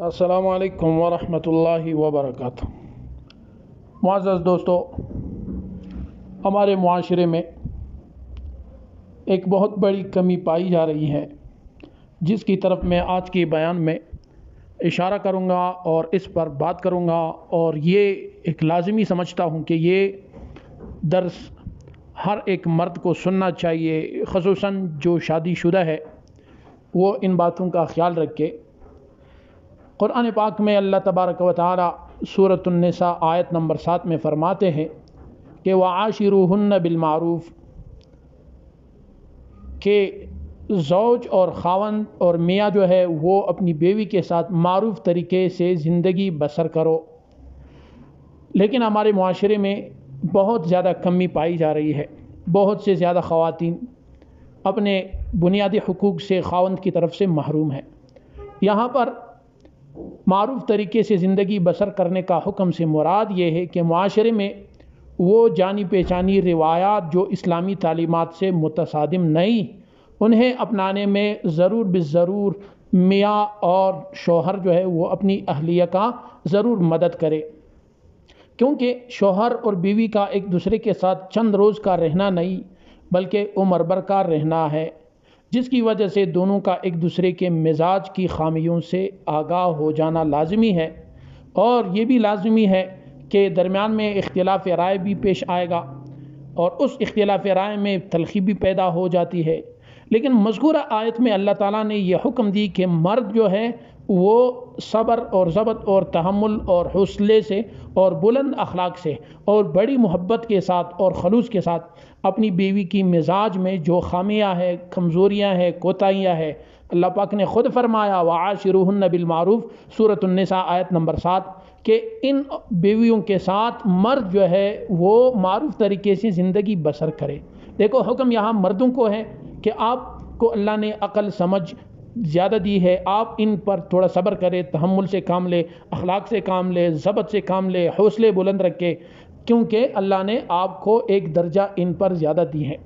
السلام علیکم ورحمۃ اللہ وبرکاتہ۔ معزز دوستو، ہمارے معاشرے میں ایک بہت بڑی کمی پائی جا رہی ہے، جس کی طرف میں آج کے بیان میں اشارہ کروں گا اور اس پر بات کروں گا، اور یہ ایک لازمی سمجھتا ہوں کہ یہ درس ہر ایک مرد کو سننا چاہیے، خصوصاً جو شادی شدہ ہے وہ ان باتوں کا خیال رکھے۔ قرآن پاک میں اللہ تبارک و تعالی سورۃ النساء آیت نمبر 7 میں فرماتے ہیں کہ وَعَاشِرُوهُنَّ بِالْمَعْرُوفِ، کہ زوج اور خاوند اور میاں جو ہے وہ اپنی بیوی کے ساتھ معروف طریقے سے زندگی بسر کرو۔ لیکن ہمارے معاشرے میں بہت زیادہ کمی پائی جا رہی ہے، بہت سے زیادہ خواتین اپنے بنیادی حقوق سے خاوند کی طرف سے محروم ہیں۔ یہاں پر معروف طریقے سے زندگی بسر کرنے کا حکم سے مراد یہ ہے کہ معاشرے میں وہ جانی پہچانی روایات جو اسلامی تعلیمات سے متصادم نہیں، انہیں اپنانے میں ضرور بالضرور میاں اور شوہر جو ہے وہ اپنی اہلیہ کا ضرور مدد کرے، کیونکہ شوہر اور بیوی کا ایک دوسرے کے ساتھ چند روز کا رہنا نہیں بلکہ عمر بھر کا رہنا ہے، جس کی وجہ سے دونوں کا ایک دوسرے کے مزاج کی خامیوں سے آگاہ ہو جانا لازمی ہے، اور یہ بھی لازمی ہے کہ درمیان میں اختلاف رائے بھی پیش آئے گا، اور اس اختلاف رائے میں تلخی بھی پیدا ہو جاتی ہے۔ لیکن مذکورہ آیت میں اللہ تعالیٰ نے یہ حکم دی کہ مرد جو ہے وہ صبر اور ضبط اور تحمل اور حوصلے سے اور بلند اخلاق سے اور بڑی محبت کے ساتھ اور خلوص کے ساتھ اپنی بیوی کی مزاج میں جو خامیاں ہیں، کمزوریاں ہیں، کوتاہیاں ہیں، اللہ پاک نے خود فرمایا وَعَاشِرُوهُنَّ بِالْمَعْرُوفِ سورۃ النساء آیت نمبر 7 کہ ان بیویوں کے ساتھ مرد جو ہے وہ معروف طریقے سے زندگی بسر کرے۔ دیکھو، حکم یہاں مردوں کو ہے کہ آپ کو اللہ نے عقل سمجھ زیادہ دی ہے، آپ ان پر تھوڑا صبر کرے، تحمل سے کام لے، اخلاق سے کام لے، ضبط سے کام لے، حوصلے بلند رکھے، کیونکہ اللہ نے آپ کو ایک درجہ ان پر زیادہ دی ہے۔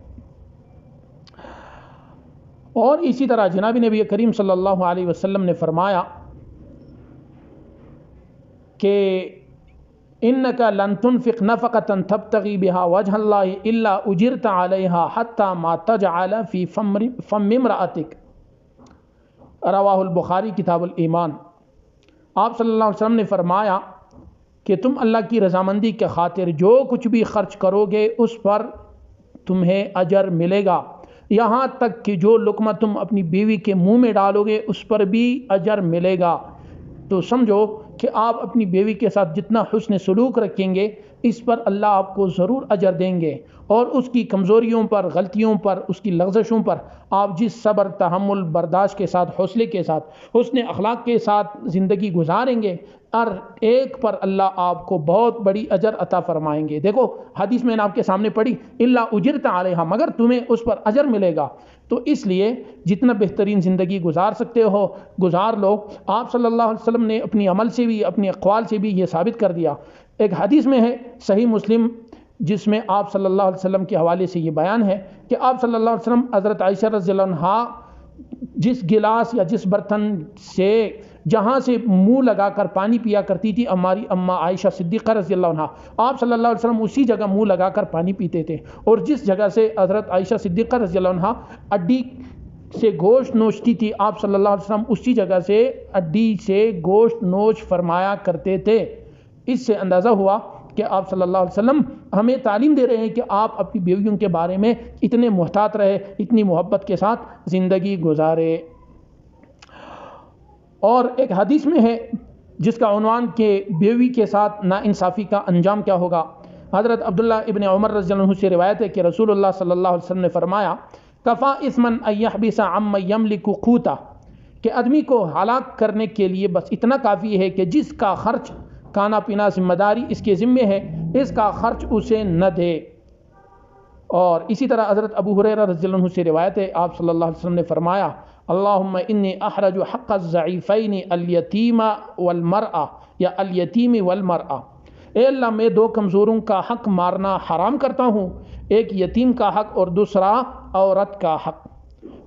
اور اسی طرح جناب نبی کریم صلی اللہ علیہ وسلم نے فرمایا کہ اِنَّكَ لَن تُنْفِقْ نَفَقَةً تَبْتَغِي بِهَا وَجْهَ اللَّهِ إِلَّا أُجِرْتَ عَلَيْهَا حَتَّى مَا تَجْعَلَ فِي فَمِّ امْرَأَتِكَ، رواہ البخاری کتاب الایمان۔ آپ صلی اللہ علیہ وسلم نے فرمایا کہ تم اللہ کی رضامندی کے خاطر جو کچھ بھی خرچ کرو گے اس پر تمہیں اجر ملے گا، یہاں تک کہ جو لقمہ تم اپنی بیوی کے منہ میں ڈالو گے اس پر بھی اجر ملے گا۔ تو سمجھو کہ آپ اپنی بیوی کے ساتھ جتنا حسن سلوک رکھیں گے اس پر اللہ آپ کو ضرور اجر دیں گے، اور اس کی کمزوریوں پر، غلطیوں پر، اس کی لغزشوں پر آپ جس صبر، تحمل، برداشت کے ساتھ، حوصلے کے ساتھ، حسن اخلاق کے ساتھ زندگی گزاریں گے، ہر ایک پر اللہ آپ کو بہت بڑی اجر عطا فرمائیں گے۔ دیکھو، حدیث میں نے آپ کے سامنے پڑھی الا اجرت علیہا، مگر تمہیں اس پر اجر ملے گا۔ تو اس لیے جتنا بہترین زندگی گزار سکتے ہو گزار لو۔ آپ صلی اللہ علیہ وسلم نے اپنی عمل سے بھی، اپنے اقوال سے بھی یہ ثابت کر دیا۔ ایک حدیث میں ہے صحیح مسلم، جس میں آپ صلی اللہ علیہ وسلم کے حوالے سے یہ بیان ہے کہ آپ صلی اللہ علیہ وسلم حضرت عائشہ رضی اللہ عنہا جس گلاس یا جس برتن سے جہاں سے منہ لگا کر پانی پیا کرتی تھی ہماری اماں عائشہ صدیقہ رضی اللہ عنہا، آپ صلی اللہ علیہ وسلم اسی جگہ منہ لگا کر پانی پیتے تھے، اور جس جگہ سے حضرت عائشہ صدیقہ رضی اللہ عنہا اڈی سے گوشت نوچتی تھی، آپ صلی اللہ علیہ وسلم اسی جگہ سے اڈی سے گوشت نوچ فرمایا کرتے تھے۔ اس سے اندازہ ہوا کہ آپ صلی اللہ علیہ وسلم ہمیں تعلیم دے رہے ہیں کہ آپ اپنی بیویوں کے بارے میں اتنے محتاط رہے، اتنی محبت کے ساتھ زندگی گزارے۔ اور ایک حدیث میں ہے جس کا عنوان کہ بیوی کے ساتھ ناانصافی کا انجام کیا ہوگا، حضرت عبداللہ ابن عمر رضی اللہ عنہ سے روایت ہے کہ رسول اللہ صلی اللہ علیہ وسلم نے فرمایا کفا اثمن ان یحبس عمن یملک قوتا، کہ آدمی کو ہلاک کرنے کے لیے بس اتنا کافی ہے کہ جس کا خرچ، کھانا پینا ذمہ داری اس کے ذمے ہے، اس کا خرچ اسے نہ دے۔ اور اسی طرح حضرت ابو ہریرہ رضی اللہ عنہ سے روایت ہے، آپ صلی اللہ علیہ وسلم نے فرمایا اللہم انی احرج حق الضعیفین الیتیم والمرأة یا الیتیم والمرأة، اے اللہ میں دو کمزوروں کا حق مارنا حرام کرتا ہوں، ایک یتیم کا حق اور دوسرا عورت کا حق۔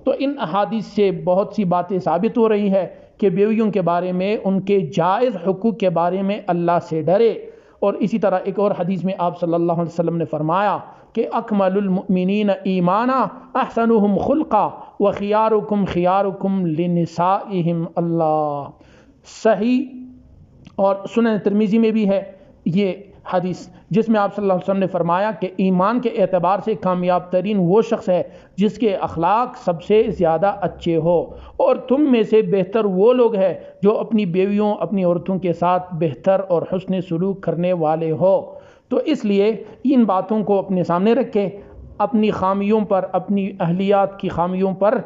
تو ان احادیث سے بہت سی باتیں ثابت ہو رہی ہے کہ بیویوں کے بارے میں ان کے جائز حقوق کے بارے میں اللہ سے ڈرے۔ اور اسی طرح ایک اور حدیث میں آپ صلی اللہ علیہ وسلم نے فرمایا کہ اکمل المؤمنین ایمانا احسنهم خلقا وخیارکم خیارکم لنسائہم۔ اللہ، صحیح اور سنن ترمذی میں بھی ہے یہ حدیث، جس میں آپ صلی اللہ علیہ وسلم نے فرمایا کہ ایمان کے اعتبار سے کامیاب ترین وہ شخص ہے جس کے اخلاق سب سے زیادہ اچھے ہو، اور تم میں سے بہتر وہ لوگ ہیں جو اپنی بیویوں، اپنی عورتوں کے ساتھ بہتر اور حسن سلوک کرنے والے ہو۔ تو اس لیے ان باتوں کو اپنے سامنے رکھے، اپنی خامیوں پر، اپنی اہلیات کی خامیوں پر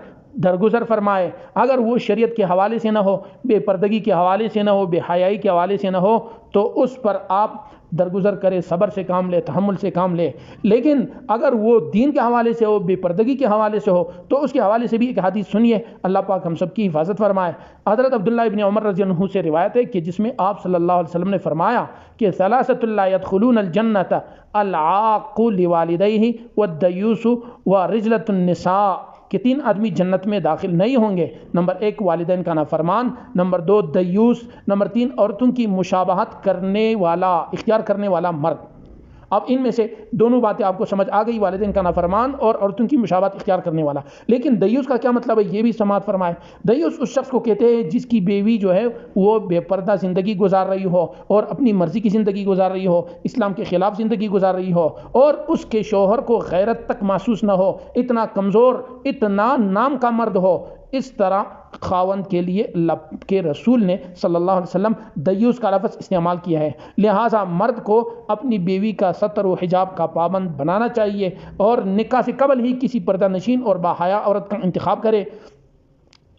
درگزر فرمائے۔ اگر وہ شریعت کے حوالے سے نہ ہو، بے پردگی کے حوالے سے نہ ہو، بے حیائی کے حوالے سے نہ ہو، تو اس پر آپ درگزر کرے، صبر سے کام لے، تحمل سے کام لے۔ لیکن اگر وہ دین کے حوالے سے ہو، بے پردگی کے حوالے سے ہو، تو اس کے حوالے سے بھی ایک حدیث سنیے، اللہ پاک ہم سب کی حفاظت فرمائے۔ حضرت عبداللہ ابن عمر رضی اللہ عنہ سے روایت ہے کہ جس میں آپ صلی اللہ علیہ وسلم نے فرمایا کہ ثلاثۃ لا يدخلون الجنۃ العاق لوالدیہ والدیوث ورجلۃ النساء، کہ 3 آدمی جنت میں داخل نہیں ہوں گے۔ نمبر 1 والدین کا نافرمان، نمبر 2 دیوس، نمبر 3 عورتوں کی مشابہت کرنے والا، اختیار کرنے والا مرد۔ اب ان میں سے دونوں باتیں آپ کو سمجھ آ گئی، والدین کا نافرمان اور عورتوں کی مشابہت اختیار کرنے والا۔ لیکن دیوس کا کیا مطلب ہے، یہ بھی سماعت فرمائے۔ دیوس اس شخص کو کہتے ہیں جس کی بیوی جو ہے وہ بے پردہ زندگی گزار رہی ہو اور اپنی مرضی کی زندگی گزار رہی ہو، اسلام کے خلاف زندگی گزار رہی ہو، اور اس کے شوہر کو غیرت تک محسوس نہ ہو، اتنا کمزور، اتنا نام کا مرد ہو۔ اس طرح خاوند کے لیے اللہ کے رسول نے صلی اللہ علیہ وسلم دیوس کا لفظ استعمال کیا ہے۔ لہٰذا مرد کو اپنی بیوی کا ستر و حجاب کا پابند بنانا چاہیے، اور نکاح سے قبل ہی کسی پردہ نشین اور باحیا عورت کا انتخاب کرے۔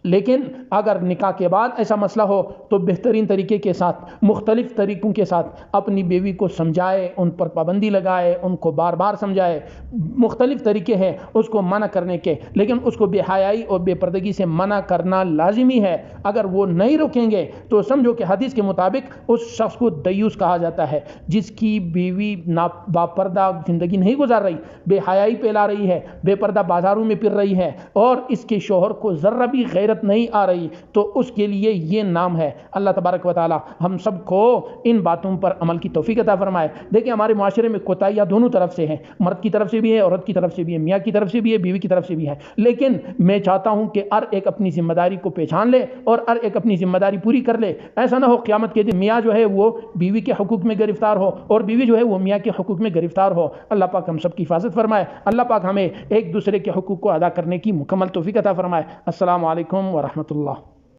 لیکن اگر نکاح کے بعد ایسا مسئلہ ہو تو بہترین طریقے کے ساتھ، مختلف طریقوں کے ساتھ اپنی بیوی کو سمجھائے، ان پر پابندی لگائے، ان کو بار بار سمجھائے۔ مختلف طریقے ہیں اس کو منع کرنے کے، لیکن اس کو بے حیائی اور بے پردگی سے منع کرنا لازمی ہے۔ اگر وہ نہیں رکیں گے تو سمجھو کہ حدیث کے مطابق اس شخص کو دیوس کہا جاتا ہے، جس کی بیوی باپردہ زندگی نہیں گزار رہی، بے حیائی پھیلا رہی ہے، بے پردہ بازاروں میں پھر رہی ہے، اور اس کے شوہر کو ذرہ بھی غیرت نہیں آ رہی، تو اس کے لیے یہ نام ہے۔ اللہ تبارک و تعالی ہم سب کو ان باتوں پر عمل کی توفیق عطا فرمائے۔ دیکھیں ہمارے معاشرے میں کوتاہیاں دونوں طرف سے ہیں، مرد کی طرف سے بھی ہے، عورت کی طرف سے بھی ہے، میاں کی طرف سے بھی ہے، بیوی کی طرف سے بھی ہے۔ لیکن میں چاہتا ہوں کہ ہر ایک اپنی ذمہ داری کو پہچان لے اور ہر ایک اپنی ذمہ داری پوری کر لے۔ ایسا نہ ہو قیامت کے دن میاں جو ہے وہ بیوی کے حقوق میں گرفتار ہو اور بیوی جو ہے وہ میاں کے حقوق میں گرفتار ہو۔ اللہ پاک ہم سب کی حفاظت فرمائے۔ اللہ پاک ہمیں ایک دوسرے کے حقوق کو ادا کرنے کی مکمل توفیق عطا فرمائے۔ السلام علیکم ورحمۃ اللہ۔